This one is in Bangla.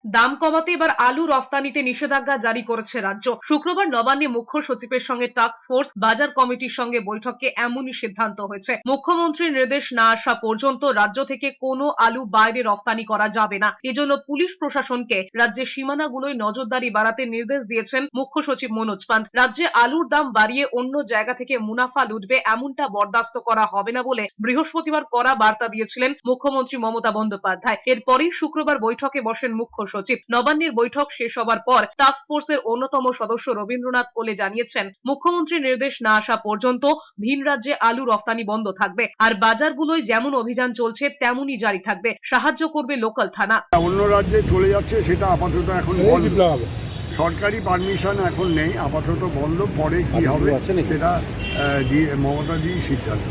দাম কমাতে এবার আলু রফতানিতে নিষেধাজ্ঞা জারি করেছে রাজ্য। শুক্রবার নবান্নে মুখ্য সচিবের সঙ্গে টাস্ক ফোর্স বাজার কমিটির সঙ্গে বৈঠকে এমনই সিদ্ধান্ত হয়েছে। মুখ্যমন্ত্রীর নির্দেশ না আসা পর্যন্ত রাজ্য থেকে কোনো আলু বাইরে রফতানি করা যাবে না। এজন্য পুলিশ প্রশাসনকে রাজ্যের সীমানাগুলোয় নজরদারি বাড়াতে নির্দেশ দিয়েছেন মুখ্য সচিব মনোজ পান্ত। রাজ্যে আলুর দাম বাড়িয়ে অন্য জায়গা থেকে মুনাফা লুটবে এমনটা বরদাস্ত করা হবে না বলে বৃহস্পতিবার কড়া বার্তা দিয়েছিলেন মুখ্যমন্ত্রী মমতা বন্দ্যোপাধ্যায়। এরপরই শুক্রবার বৈঠকে বসেন মুখ্য সচিব। নবান্নের বৈঠক শেষ হবার পর টাস্ক ফোর্সের অন্যতম সদস্য রবীন্দ্রনাথ কোলে জানিয়েছেন, মুখ্যমন্ত্রীর নির্দেশ না আসা পর্যন্ত ভিন রাজ্যে আলু রফতানি বন্ধ থাকবে, আর বাজারগুলোয় যেমন অভিযান চলছে তেমনই জারি থাকবে। সাহায্য করবে লোকাল থানা। অন্য রাজ্যে চলে যাচ্ছে সেটা আপাতত এখন বন্ধ। সরকারি পারমিশন এখন নেই, আপাতত বন্ধ। পরে কি হবে সেটা মমতাজি সিদ্ধান্ত।